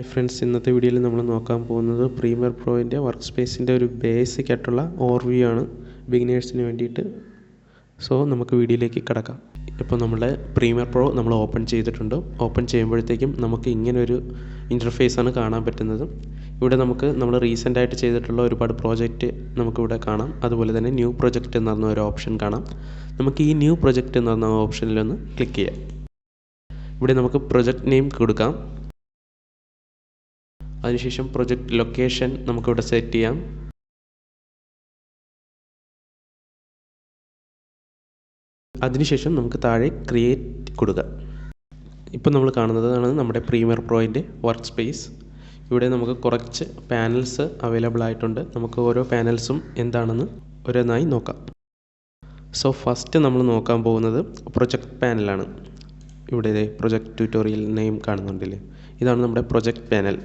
Friends, ഇന്നത്തെ വീഡിയോയിൽ നമ്മൾ നോക്കാൻ പോകുന്നത് പ്രീമിയർ പ്രോയിൻ്റെ വർക്ക് സ്പേസിൻ്റെ ഒരു ബേസിക് ആയിട്ടുള്ള ഓവർവ്യൂ ആണ് ബിഗിനേഴ്സിന് വേണ്ടിയിട്ട്. സോ നമുക്ക് വീഡിയോയിലേക്ക് കിടക്കാം. ഇപ്പോൾ നമ്മുടെ പ്രീമിയർ പ്രോ നമ്മൾ ഓപ്പൺ ചെയ്തിട്ടുണ്ട്. ഓപ്പൺ ചെയ്യുമ്പോഴത്തേക്കും നമുക്ക് ഇങ്ങനൊരു ഇൻ്റർഫേസാണ് കാണാൻ പറ്റുന്നത്. ഇവിടെ നമുക്ക് നമ്മൾ റീസെൻ്റായിട്ട് ചെയ്തിട്ടുള്ള ഒരുപാട് പ്രോജക്റ്റ് നമുക്കിവിടെ കാണാം. അതുപോലെ തന്നെ ന്യൂ പ്രൊജക്റ്റ് എന്ന് പറഞ്ഞ ഒരു ഓപ്ഷൻ കാണാം. നമുക്ക് ഈ ന്യൂ പ്രൊജക്റ്റ് എന്ന് പറഞ്ഞ ഓപ്ഷനിലൊന്ന് ക്ലിക്ക് ചെയ്യാം. ഇവിടെ നമുക്ക് പ്രൊജക്റ്റ് നെയിം കൊടുക്കാം. അതിനുശേഷം പ്രൊജക്റ്റ് ലൊക്കേഷൻ നമുക്കിവിടെ സെറ്റ് ചെയ്യാം. അതിനുശേഷം നമുക്ക് താഴെ ക്രിയേറ്റ് കൊടുക്കാം. ഇപ്പോൾ നമ്മൾ കാണുന്നതാണ് നമ്മുടെ പ്രീമിയർ പ്രോയിൻ്റെ വർക്ക് സ്പേസ്. ഇവിടെ നമുക്ക് കുറച്ച് പാനൽസ് അവൈലബിൾ ആയിട്ടുണ്ട്. നമുക്ക് ഓരോ പാനൽസും എന്താണെന്ന് ഓരോന്നായി നോക്കാം. സോ ഫസ്റ്റ് നമ്മൾ നോക്കാൻ പോകുന്നത് പ്രൊജക്റ്റ് പാനലാണ്. ഇവിടെ പ്രൊജക്റ്റ് ട്യൂട്ടോറിയൽ നെയിം കാണുന്നുണ്ടല്ലേ, ഇതാണ് നമ്മുടെ പ്രൊജക്റ്റ് പാനൽ.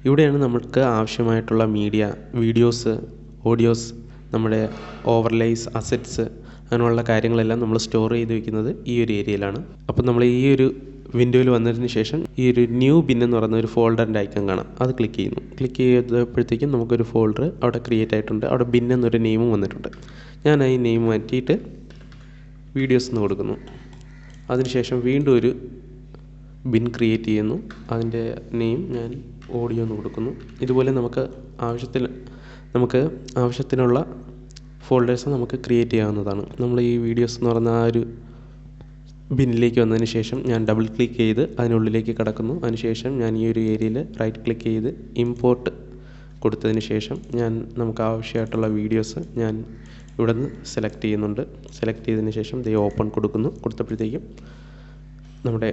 ഇവിടെയാണ് നമുക്ക് ആവശ്യമായിട്ടുള്ള മീഡിയ, വീഡിയോസ്, ഓഡിയോസ്, നമ്മുടെ ഓവർലേസ്, അസറ്റ്സ്, അങ്ങനെയുള്ള കാര്യങ്ങളെല്ലാം നമ്മൾ സ്റ്റോർ ചെയ്ത് വയ്ക്കുന്നത് ഈ ഒരു ഏരിയയിലാണ്. അപ്പോൾ നമ്മൾ ഈ ഒരു വിൻഡോയിൽ വന്നതിന് ശേഷം ഈ ഒരു ന്യൂ ബിൻ എന്ന് പറയുന്ന ഒരു ഫോൾഡറിൻ്റെ ഐക്കൺ കാണാം. അത് ക്ലിക്ക് ചെയ്യുന്നു. ക്ലിക്ക് ചെയ്തപ്പോഴത്തേക്കും നമുക്കൊരു ഫോൾഡർ അവിടെ ക്രിയേറ്റ് ആയിട്ടുണ്ട്. അവിടെ ബിൻ എന്നൊരു നെയിമും വന്നിട്ടുണ്ട്. ഞാൻ ഈ നെയിം മാറ്റിയിട്ട് വീഡിയോസ് എന്ന് കൊടുക്കുന്നു. അതിനുശേഷം വീണ്ടും ഒരു ബിൻ ക്രിയേറ്റ് ചെയ്യുന്നു. അതിൻ്റെ നെയിം ഞാൻ ഓഡിയോ എന്ന് കൊടുക്കുന്നു. ഇതുപോലെ നമുക്ക് ആവശ്യത്തിനുള്ള ഫോൾഡേഴ്സ് നമുക്ക് ക്രിയേറ്റ് ചെയ്യാവുന്നതാണ്. നമ്മൾ ഈ വീഡിയോസ് എന്ന് പറയുന്ന ആ ഒരു ബിന്നിലേക്ക് വന്നതിന് ശേഷം ഞാൻ ഡബിൾ ക്ലിക്ക് ചെയ്ത് അതിനുള്ളിലേക്ക് കടക്കുന്നു. അതിനുശേഷം ഞാൻ ഈ ഒരു ഏരിയയിൽ റൈറ്റ് ക്ലിക്ക് ചെയ്ത് ഇമ്പോർട്ട് കൊടുത്തതിന് ശേഷം നമുക്ക് ആവശ്യമായിട്ടുള്ള വീഡിയോസ് ഞാൻ ഇവിടെ നിന്ന് സെലക്ട് ചെയ്യുന്നുണ്ട്. സെലക്ട് ചെയ്തതിന് ശേഷം ഓപ്പൺ കൊടുക്കുന്നു. കൊടുത്തപ്പോഴത്തേക്കും നമ്മുടെ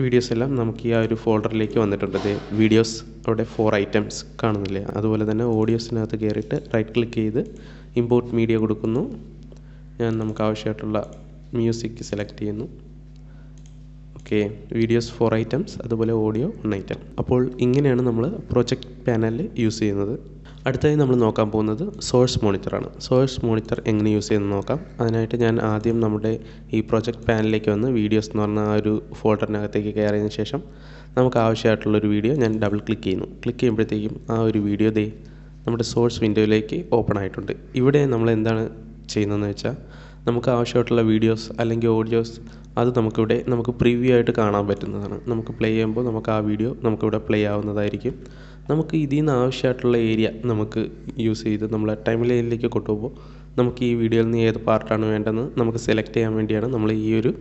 വീഡിയോസ് എല്ലാം നമുക്ക് ഈ ആ ഒരു ഫോൾഡറിലേക്ക് വന്നിട്ടുണ്ട്. വീഡിയോസ് അവിടെ 4 ഐറ്റംസ് കാണുന്നില്ലേ, അതുപോലെ തന്നെ ഓഡിയോസിനകത്ത് കയറിയിട്ട് റൈറ്റ് ക്ലിക്ക് ചെയ്ത് ഇമ്പോർട്ട് മീഡിയ കൊടുക്കുന്നു. നമുക്ക് ആവശ്യമായിട്ടുള്ള മ്യൂസിക് സെലക്ട് ചെയ്യുന്നു. ഓക്കെ, വീഡിയോസ് 4 ഐറ്റംസ്, അതുപോലെ ഓഡിയോ 1 ഐറ്റം. അപ്പോൾ ഇങ്ങനെയാണ് നമ്മൾ പ്രൊജക്റ്റ് പാനലിൽ യൂസ് ചെയ്യുന്നത്. അടുത്തതായി നമ്മൾ നോക്കാൻ പോകുന്നത് സോഴ്സ് മോണിറ്ററാണ്. സോഴ്സ് മോണിറ്റർ എങ്ങനെ യൂസ് ചെയ്യുന്നത് നോക്കാം. അതിനായിട്ട് ഞാൻ ആദ്യം നമ്മുടെ ഈ പ്രൊജക്റ്റ് പാനലിലേക്ക് വന്ന് വീഡിയോസ് എന്ന് പറഞ്ഞ ആ ഒരു ഫോൾഡറിനകത്തേക്ക് കയറിയതിന് ശേഷം നമുക്ക് ആവശ്യമായിട്ടുള്ളൊരു വീഡിയോ ഞാൻ ഡബിൾ ക്ലിക്ക് ചെയ്യുന്നു. ക്ലിക്ക് ചെയ്യുമ്പോഴത്തേക്കും ആ ഒരു വീഡിയോ നമ്മുടെ സോഴ്സ് വിൻഡോയിലേക്ക് ഓപ്പൺ ആയിട്ടുണ്ട്. ഇവിടെ നമ്മൾ എന്താണ് ചെയ്യുന്നതെന്ന് വെച്ചാൽ നമുക്ക് ആവശ്യമായിട്ടുള്ള വീഡിയോസ് അല്ലെങ്കിൽ ഓഡിയോസ് അത് നമുക്ക് പ്രിവ്യൂ ആയിട്ട് കാണാൻ പറ്റുന്നതാണ്. നമുക്ക് പ്ലേ ചെയ്യുമ്പോൾ നമുക്ക് ആ വീഡിയോ നമുക്കിവിടെ പ്ലേ ആവുന്നതായിരിക്കും. നമുക്ക് ഇതിൽ നിന്ന് ആവശ്യമായിട്ടുള്ള ഏരിയ നമുക്ക് യൂസ് ചെയ്ത് നമ്മളെ ടൈം ലൈനിലേക്ക് കൊണ്ടുപോകുമ്പോൾ നമുക്ക് ഈ വീഡിയോയിൽ നിന്ന് ഏത് പാർട്ടാണ് വേണ്ടതെന്ന് നമുക്ക് സെലക്ട് ചെയ്യാൻ വേണ്ടിയാണ് നമ്മൾ ഈ ഒരു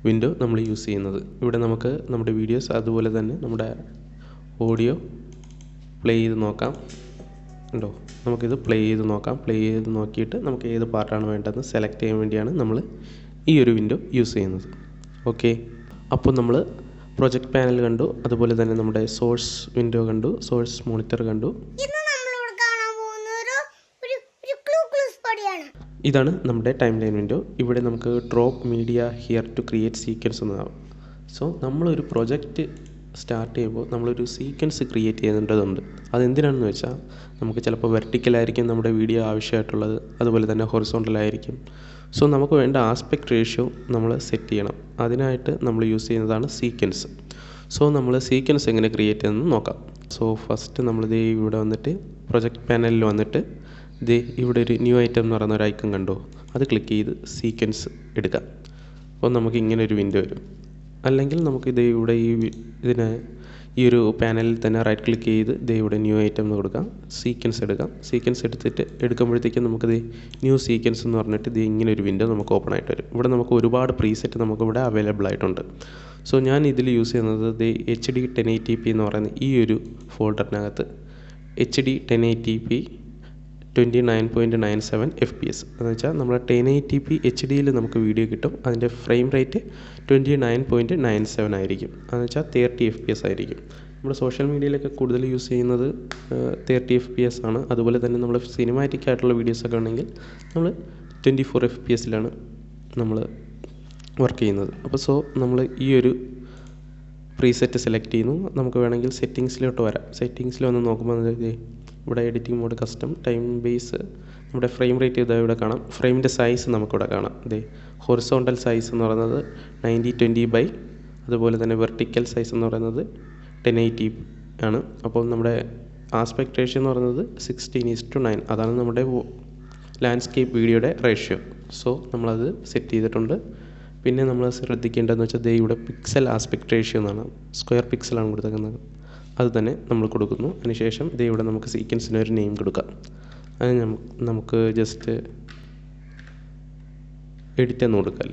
വിൻഡോ നമ്മൾ യൂസ് ചെയ്യുന്നത്. ഇവിടെ നമുക്ക് നമ്മുടെ വീഡിയോസ് അതുപോലെ തന്നെ നമ്മുടെ ഓഡിയോ പ്ലേ ചെയ്ത് നോക്കാം. ഉണ്ടോ, നമുക്കിത് പ്ലേ ചെയ്ത് നോക്കാം. പ്ലേ ചെയ്ത് നോക്കിയിട്ട് നമുക്ക് ഏത് പാർട്ടാണ് വേണ്ടതെന്ന് സെലക്ട് ചെയ്യാൻ വേണ്ടിയാണ് നമ്മൾ ഈ ഒരു വിൻഡോ യൂസ് ചെയ്യുന്നത്. ഓക്കെ, അപ്പോൾ നമ്മൾ പ്രൊജക്റ്റ് പാനൽ കണ്ടു, അതുപോലെ തന്നെ നമ്മുടെ സോഴ്സ് വിൻഡോ കണ്ടു, സോഴ്സ് മോണിറ്റർ കണ്ടു. ഇതാണ് നമ്മുടെ ടൈം ലൈൻ വിൻഡോ. ഇവിടെ നമുക്ക് drop media here to create sequence എന്നതാവും. സോ നമ്മളൊരു പ്രൊജക്റ്റ് സ്റ്റാർട്ട് ചെയ്യുമ്പോൾ നമ്മളൊരു സീക്വൻസ് ക്രിയേറ്റ് ചെയ്യേണ്ടതുണ്ട്. അതെന്തിനാണെന്ന് വെച്ചാൽ നമുക്ക് ചിലപ്പോൾ വെർട്ടിക്കലായിരിക്കും നമ്മുടെ വീഡിയോ ആവശ്യമായിട്ടുള്ളത്, അതുപോലെ തന്നെ ഹൊറിസോണ്ടലായിരിക്കും. സോ നമുക്ക് വേണ്ട ആസ്പെക്ട് റേഷ്യോ നമ്മൾ സെറ്റ് ചെയ്യണം. അതിനായിട്ട് നമ്മൾ യൂസ് ചെയ്യുന്നതാണ് സീക്വൻസ്. സോ നമ്മൾ സീക്വൻസ് എങ്ങനെ ക്രിയേറ്റ് ചെയ്യുന്നത് നോക്കാം. സോ ഫസ്റ്റ് നമ്മൾ ഇവിടെ വന്നിട്ട് പ്രൊജക്റ്റ് പാനലിൽ വന്നിട്ട് ഇവിടെ ഒരു ന്യൂ ഐറ്റം എന്ന് പറയുന്ന ഒരു ഐക്കൺ കണ്ടോ, അത് ക്ലിക്ക് ചെയ്ത് സീക്വൻസ് എടുക്കാം. അപ്പോൾ നമുക്ക് ഇങ്ങനെ ഒരു വിൻഡോ വരും. അല്ലെങ്കിൽ നമുക്ക് ഇവിടെ ഈ ഒരു പാനലിൽ തന്നെ റൈറ്റ് ക്ലിക്ക് ചെയ്ത് ഇവിടെ ന്യൂ ഐറ്റം എന്ന് കൊടുക്കാം. സീക്വൻസ് എടുക്കാം. സീക്വൻസ് എടുക്കുമ്പോഴത്തേക്കും നമുക്ക് ന്യൂ സീക്വൻസ് എന്ന് പറഞ്ഞിട്ട് ഇങ്ങനെ ഒരു വിൻഡോ നമുക്ക് ഓപ്പൺ ആയിട്ട് വരും. ഇവിടെ നമുക്ക് ഒരുപാട് പ്രീസെറ്റ് നമുക്കിവിടെ അവൈലബിൾ ആയിട്ടുണ്ട്. സോ ഞാൻ ഇതിൽ യൂസ് ചെയ്യുന്നത് HD 1080p എന്ന് പറയുന്ന ഈ ഒരു ഫോൾഡറിനകത്ത് HD 1080p 29.97 FPS എന്ന് വെച്ചാൽ നമ്മുടെ 1080p HDയിൽ നമുക്ക് വീഡിയോ കിട്ടും. അതിൻ്റെ ഫ്രെയിം റേറ്റ് 29.97 ആയിരിക്കും. എന്ന് വെച്ചാൽ 30 FPS ആയിരിക്കും. നമ്മുടെ സോഷ്യൽ മീഡിയയിലൊക്കെ കൂടുതൽ യൂസ് ചെയ്യുന്നത് 30 FPS ആണ്. അതുപോലെ തന്നെ നമ്മൾ സിനിമാറ്റിക് ആയിട്ടുള്ള വീഡിയോസൊക്കെ ആണെങ്കിൽ നമ്മൾ 24 FPSലാണ് നമ്മൾ വർക്ക് ചെയ്യുന്നത്. അപ്പോൾ നമ്മൾ ഈ ഒരു പ്രീസെറ്റ് സെലക്ട് ചെയ്യുന്നു. നമുക്ക് വേണമെങ്കിൽ സെറ്റിങ്സിലോട്ട് വരാം. സെറ്റിങ്സിൽ വന്ന് നോക്കുമ്പോൾ ഇവിടെ editing mode, custom, time base, നമ്മുടെ ഫ്രെയിം റേറ്റ് ഇവിടെ കാണാം. ഫ്രെയിമിൻ്റെ സൈസ് നമുക്കിവിടെ കാണാം. ഹൊറിസോണ്ടൽ സൈസ് എന്ന് പറയുന്നത് 90/20 അതുപോലെ തന്നെ വെർട്ടിക്കൽ സൈസ് എന്ന് പറയുന്നത് 1080 ആണ്. അപ്പോൾ നമ്മുടെ ആസ്പെക്ട് റേഷ്യോ എന്ന് പറയുന്നത് 16:9. അതാണ് നമ്മുടെ ലാൻഡ്സ്കേപ്പ് വീഡിയോയുടെ റേഷ്യോ. സോ നമ്മളത് സെറ്റ് ചെയ്തിട്ടുണ്ട്. പിന്നെ നമ്മൾ ശ്രദ്ധിക്കേണ്ടതെന്ന് വെച്ചാൽ ഇവിടെ പിക്സൽ ആസ്പെക്ട് റേഷ്യോ എന്നാണ്, സ്ക്വയർ പിക്സലാണ് കൊടുത്തേക്കുന്നത്. അത് തന്നെ നമ്മൾ കൊടുക്കുന്നു. അതിനുശേഷം ഇവിടെ നമുക്ക് സീക്വൻസിന് ഒരു നെയിം കൊടുക്കാം. അത് നമുക്ക് ജസ്റ്റ് എഡിറ്റ് എന്ന് കൊടുക്കാം.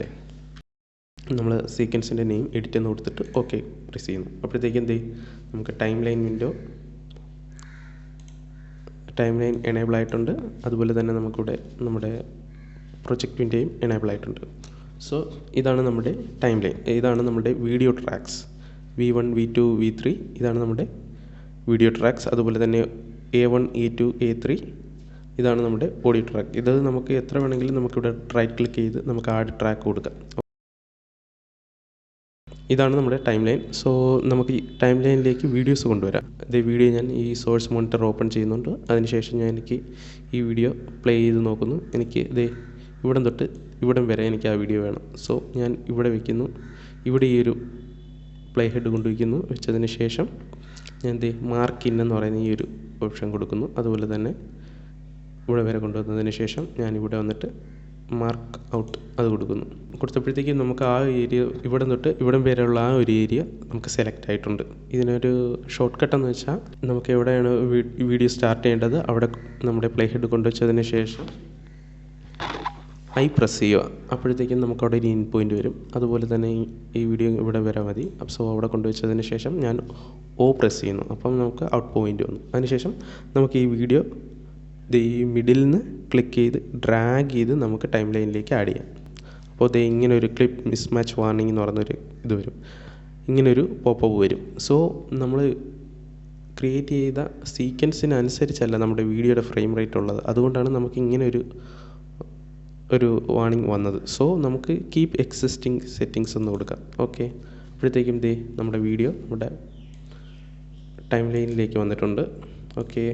നമ്മൾ സീക്വൻസിൻ്റെ നെയിം എഡിറ്റ് എന്ന് കൊടുത്തിട്ട് ഓക്കെ പ്രസ് ചെയ്യുന്നു. അപ്പോഴത്തേക്കും നമുക്ക് ടൈം ലൈൻ എനേബിൾ ആയിട്ടുണ്ട്. അതുപോലെ തന്നെ നമുക്കിവിടെ നമ്മുടെ പ്രൊജക്റ്റ് വിൻഡോയും എനേബിൾ ആയിട്ടുണ്ട്. സോ ഇതാണ് നമ്മുടെ ടൈം ലൈൻ. ഇതാണ് നമ്മുടെ video tracks V1, V2, V3. ഇതാണ് നമ്മുടെ വീഡിയോ ട്രാക്സ്. അതുപോലെ തന്നെ A1, A2, A3. ഇതാണ് നമ്മുടെ ഓഡിയോ ട്രാക്ക്. ഇത് നമുക്ക് എത്ര വേണമെങ്കിലും നമുക്കിവിടെ റൈറ്റ് ക്ലിക്ക് ചെയ്ത് നമുക്ക് ആഡ് ട്രാക്ക് കൊടുക്കാം. ഇതാണ് നമ്മുടെ ടൈം ലൈൻ. സോ നമുക്ക് ഈ ടൈം ലൈനിലേക്ക് വീഡിയോസ് കൊണ്ടുവരാം. വീഡിയോ ഞാൻ ഈ സോഴ്സ് മോണിറ്റർ ഓപ്പൺ ചെയ്യുന്നുണ്ട്. അതിനുശേഷം എനിക്ക് ഈ വീഡിയോ പ്ലേ ചെയ്ത് നോക്കുന്നു. എനിക്ക് ഇവിടം തൊട്ട് ഇവിടം വരെ എനിക്ക് ആ വീഡിയോ വേണം. സോ ഞാൻ ഇവിടെ വയ്ക്കുന്നു. ഇവിടെ ഈ ഒരു പ്ലേ ഹെഡ് കൊണ്ടുവയ്ക്കുന്നു. വെച്ചതിന് ശേഷം ഞാൻ മാർക്ക് ഇൻ എന്ന് പറയുന്ന ഈ ഒരു ഓപ്ഷൻ കൊടുക്കുന്നു. അതുപോലെ തന്നെ ഇവിടെ വരെ കൊണ്ടുവന്നതിന് ശേഷം ഞാൻ ഇവിടെ വന്നിട്ട് മാർക്ക് ഔട്ട് അത് കൊടുക്കുന്നു. കൊടുത്തപ്പോഴത്തേക്കും നമുക്ക് ആ ഏരിയ ഇവിടം തൊട്ട് ഇവിടം വരെയുള്ള ആ ഒരു ഏരിയ നമുക്ക് സെലക്ട് ആയിട്ടുണ്ട്. ഇതിനൊരു ഷോർട്ട് കട്ട് എന്ന് വെച്ചാൽ നമുക്ക് എവിടെയാണ് വീഡിയോ സ്റ്റാർട്ട് ചെയ്യേണ്ടത് അവിടെ നമ്മുടെ പ്ലേ ഹെഡ് കൊണ്ടുവച്ചതിന് ശേഷം പ്രസ് ചെയ്യുക. അപ്പോഴത്തേക്കും നമുക്കവിടെ ഒരു ഇൻ പോയിൻ്റ് വരും. അതുപോലെ തന്നെ ഈ വീഡിയോ ഇവിടെ വരാൻ മതി. സോ അവിടെ കൊണ്ടുവച്ചതിന് ശേഷം ഞാൻ പ്രസ് ചെയ്യുന്നു. അപ്പം നമുക്ക് ഔട്ട് പോയിൻ്റ് വന്നു. അതിനുശേഷം നമുക്ക് ഈ വീഡിയോ ഈ മിഡിൽ നിന്ന് ക്ലിക്ക് ചെയ്ത് ഡ്രാഗ് ചെയ്ത് നമുക്ക് ടൈം ലൈനിലേക്ക് ആഡ് ചെയ്യാം. അപ്പോൾ ഇങ്ങനെ ഒരു ക്ലിപ്പ് മിസ്മാച്ച് വാർണിംഗ് എന്ന് പറയുന്നൊരു ഇത് വരും. ഇങ്ങനൊരു പോപ്പപ്പ് വരും. സോ നമ്മൾ ക്രിയേറ്റ് ചെയ്ത സീക്വൻസിനനുസരിച്ചല്ല നമ്മുടെ വീഡിയോയുടെ ഫ്രെയിം റേറ്റ് ഉള്ളത്. അതുകൊണ്ടാണ് നമുക്ക് ഇങ്ങനെ ഒരു വാർണിംഗ് വന്നത്. സോ നമുക്ക് കീപ്പ് എക്സിസ്റ്റിംഗ് സെറ്റിങ്സ് എന്ന് കൊടുക്കാം. ഓക്കെ, അപ്പോഴത്തേക്കും നമ്മുടെ വീഡിയോ നമ്മുടെ ടൈം ലൈനിലേക്ക് വന്നിട്ടുണ്ട്. ഓക്കെ,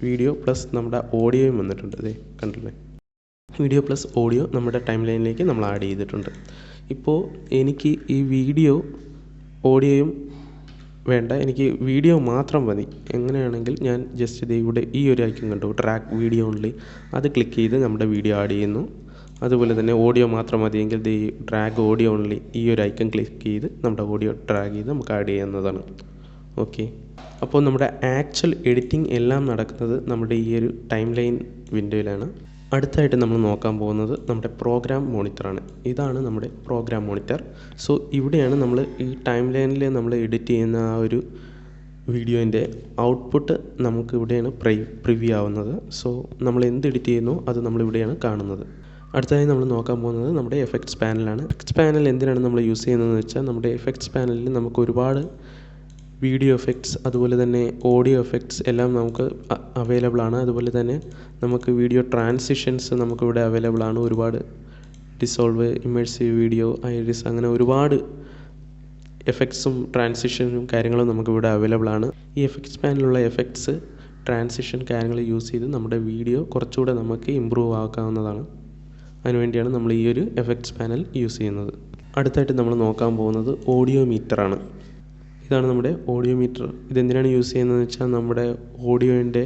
വീഡിയോ പ്ലസ് നമ്മുടെ ഓഡിയോയും വന്നിട്ടുണ്ട്. കണ്ടില്ലേ, വീഡിയോ പ്ലസ് ഓഡിയോ നമ്മുടെ ടൈം ലൈനിലേക്ക് നമ്മൾ ആഡ് ചെയ്തിട്ടുണ്ട്. ഇപ്പോൾ എനിക്ക് ഈ വീഡിയോ ഓഡിയോയും വേണ്ട, എനിക്ക് വീഡിയോ മാത്രം മതി. എങ്ങനെയാണെങ്കിൽ ഞാൻ ജസ്റ്റ് ഇവിടെ ഈ ഒരു ഐക്കൺ കണ്ടു, ട്രാക്ക് വീഡിയോ ഓൺലി, അത് ക്ലിക്ക് ചെയ്ത് നമ്മുടെ വീഡിയോ ആഡ് ചെയ്യുന്നു. അതുപോലെ തന്നെ ഓഡിയോ മാത്രം മതിയെങ്കിൽ ഡ്രാഗ് ഓഡിയോ ഓൺലി ഈ ഒരു ഐക്കൺ ക്ലിക്ക് ചെയ്ത് നമ്മുടെ ഓഡിയോ ഡ്രാഗ് ചെയ്ത് നമുക്ക് ആഡ് ചെയ്യാവുന്നതാണ്. ഓക്കെ, അപ്പോൾ നമ്മുടെ ആക്ച്വൽ എഡിറ്റിംഗ് എല്ലാം നടക്കുന്നത് നമ്മുടെ ഈ ഒരു ടൈം ലൈൻ വിൻഡോയിലാണ്. അടുത്തായിട്ട് നമ്മൾ നോക്കാൻ പോകുന്നത് നമ്മുടെ പ്രോഗ്രാം മോണിറ്ററാണ്. ഇതാണ് നമ്മുടെ പ്രോഗ്രാം മോണിറ്റർ. സോ ഇവിടെയാണ് നമ്മൾ ഈ ടൈം ലൈനിൽ നമ്മൾ എഡിറ്റ് ചെയ്യുന്ന ആ ഒരു വീഡിയോൻ്റെ ഔട്ട്പുട്ട് നമുക്ക് ഇവിടെയാണ് പ്രിവ്യൂ ആവുന്നത്. സോ നമ്മൾ എന്ത് എഡിറ്റ് ചെയ്യുന്നോ അത് നമ്മളിവിടെയാണ് കാണുന്നത്. അടുത്തതായി നമ്മൾ നോക്കാൻ പോകുന്നത് നമ്മുടെ എഫക്ട്സ് പാനലാണ്. എഫക്ട്സ് പാനൽ എന്തിനാണ് നമ്മൾ യൂസ് ചെയ്യുന്നതെന്ന് വെച്ചാൽ നമ്മുടെ എഫക്ട്സ് പാനലിൽ നമുക്ക് ഒരുപാട് വീഡിയോ എഫക്ട്സ് അതുപോലെ തന്നെ ഓഡിയോ എഫക്ട്സ് എല്ലാം നമുക്ക് അവൈലബിൾ ആണ്. അതുപോലെ തന്നെ നമുക്ക് വീഡിയോ ട്രാൻസിഷൻസ് നമുക്കിവിടെ അവൈലബിൾ ആണ്. ഒരുപാട് ഡിസോൾവ്, ഇമേഴ്സീവ് വീഡിയോ, ഐറിസ്, അങ്ങനെ ഒരുപാട് എഫക്ട്സും ട്രാൻസിഷനും കാര്യങ്ങളും നമുക്കിവിടെ അവൈലബിൾ ആണ്. ഈ എഫക്ട്സ് പാനലിലുള്ള എഫക്ട്സ്, ട്രാൻസിഷൻ കാര്യങ്ങൾ യൂസ് ചെയ്ത് നമ്മുടെ വീഡിയോ കുറച്ചുകൂടെ നമുക്ക് ഇമ്പ്രൂവ് ആക്കാവുന്നതാണ്. അതിനുവേണ്ടിയാണ് നമ്മൾ ഈ ഒരു എഫക്ട്സ് പാനൽ യൂസ് ചെയ്യുന്നത്. അടുത്തായിട്ട് നമ്മൾ നോക്കാൻ പോകുന്നത് ഓഡിയോ മീറ്ററാണ്. ഇതാണ് നമ്മുടെ ഓഡിയോ മീറ്റർ. ഇതെന്തിനാണ് യൂസ് ചെയ്യുന്നതെന്ന് വെച്ചാൽ നമ്മുടെ ഓഡിയോൻ്റെ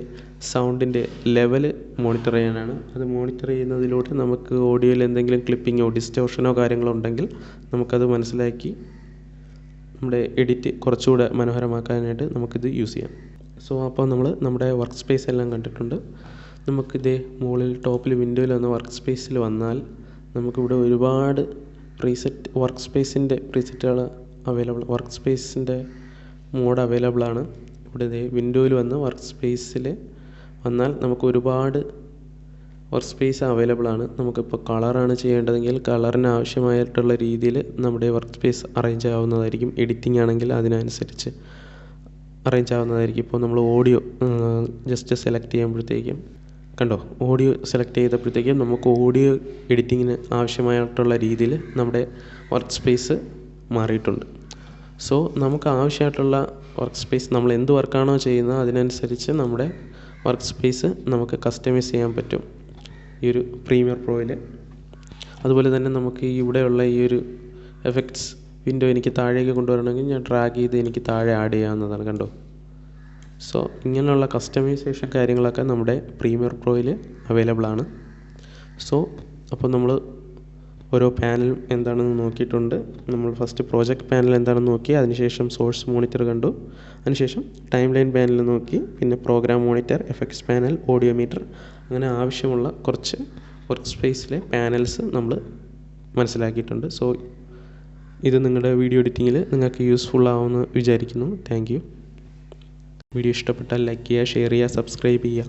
സൗണ്ടിൻ്റെ ലെവൽ മോണിറ്റർ ചെയ്യാനാണ്. അത് മോണിറ്റർ ചെയ്യുന്നതിലൂടെ നമുക്ക് ഓഡിയോയിൽ എന്തെങ്കിലും ക്ലിപ്പിങ്ങോ ഡിസ്റ്റോർഷനോ കാര്യങ്ങളോ ഉണ്ടെങ്കിൽ നമുക്കത് മനസ്സിലാക്കി നമ്മുടെ എഡിറ്റ് കുറച്ചുകൂടെ മനോഹരമാക്കാനായിട്ട് നമുക്കിത് യൂസ് ചെയ്യാം. സോ അപ്പോൾ നമ്മൾ നമ്മുടെ വർക്ക് സ്പേസ് എല്ലാം കണ്ടിട്ടുണ്ട്. നമുക്കിത് മുകളിൽ ടോപ്പിൽ വിൻഡോയിൽ വന്ന വർക്ക് സ്പേസിൽ വന്നാൽ നമുക്കിവിടെ ഒരുപാട് വർക്ക് സ്പേസിൻ്റെ പ്രീസെറ്റുകൾ അവൈലബിൾ, വർക്ക് സ്പേസിൻ്റെ മോഡ് അവൈലബിൾ ആണ്. ഇവിടെ വിൻഡോയിൽ വന്ന് വർക്ക് സ്പേസിൽ വന്നാൽ നമുക്ക് ഒരുപാട് വർക്ക് സ്പേസ് അവൈലബിൾ ആണ്. നമുക്കിപ്പോൾ കളറാണ് ചെയ്യേണ്ടതെങ്കിൽ കളറിന് ആവശ്യമായിട്ടുള്ള രീതിയിൽ നമ്മുടെ വർക്ക് സ്പേസ് അറേഞ്ച് ആവുന്നതായിരിക്കും. എഡിറ്റിംഗ് ആണെങ്കിൽ അതിനനുസരിച്ച് അറേഞ്ച് ആവുന്നതായിരിക്കും. ഇപ്പോൾ നമ്മൾ ഓഡിയോ ജസ്റ്റ് സെലക്ട് ചെയ്യുമ്പോഴത്തേക്കും കണ്ടോ, ഓഡിയോ സെലക്ട് ചെയ്തപ്പോഴത്തേക്കും നമുക്ക് ഓഡിയോ എഡിറ്റിങ്ങിന് ആവശ്യമായിട്ടുള്ള രീതിയിൽ നമ്മുടെ വർക്ക് സ്പേസ് മാറിയിട്ടുണ്ട്. സോ നമുക്ക് ആവശ്യമായിട്ടുള്ള വർക്ക് സ്പേസ് നമ്മൾ എന്ത് വർക്കാണോ ചെയ്യുന്നത് അതിനനുസരിച്ച് നമ്മുടെ വർക്ക് സ്പേസ് നമുക്ക് കസ്റ്റമൈസ് ചെയ്യാൻ പറ്റും ഈ ഒരു പ്രീമിയർ പ്രോയിൽ. അതുപോലെ തന്നെ നമുക്ക് ഇവിടെയുള്ള ഈ ഒരു എഫക്ട്സ് വിൻഡോ എനിക്ക് താഴേക്ക് കൊണ്ടുവരണമെങ്കിൽ ഞാൻ ഡ്രാഗ് ചെയ്ത് എനിക്ക് താഴെ ആഡ് ചെയ്യാവുന്നതാണ്. കണ്ടോ, സോ ഇങ്ങനെയുള്ള കസ്റ്റമൈസേഷൻ കാര്യങ്ങളൊക്കെ നമ്മുടെ പ്രീമിയർ പ്രോയിൽ അവൈലബിൾ ആണ്. സോ അപ്പോൾ നമ്മൾ ഓരോ പാനലും എന്താണെന്ന് നോക്കിയിട്ടുണ്ട്. നമ്മൾ ഫസ്റ്റ് പ്രോജക്റ്റ് പാനൽ എന്താണെന്ന് നോക്കി, അതിനുശേഷം സോഴ്സ് മോണിറ്റർ കണ്ടു, അതിനുശേഷം ടൈം ലൈൻ പാനൽ നോക്കി, പിന്നെ program monitor, effects panel, audio meter, അങ്ങനെ ആവശ്യമുള്ള കുറച്ച് വർക്ക് സ്പേസിലെ പാനൽസ് നമ്മൾ മനസ്സിലാക്കിയിട്ടുണ്ട്. സോ ഇത് നിങ്ങളുടെ വീഡിയോ എഡിറ്റിങ്ങിൽ നിങ്ങൾക്ക് യൂസ്ഫുൾ ആവുമെന്ന് വിചാരിക്കുന്നു. Thank you. വീഡിയോ ഇഷ്ടപ്പെട്ടാൽ ലൈക്ക് ചെയ്യുക, ഷെയർ ചെയ്യുക, സബ്സ്ക്രൈബ് ചെയ്യുക.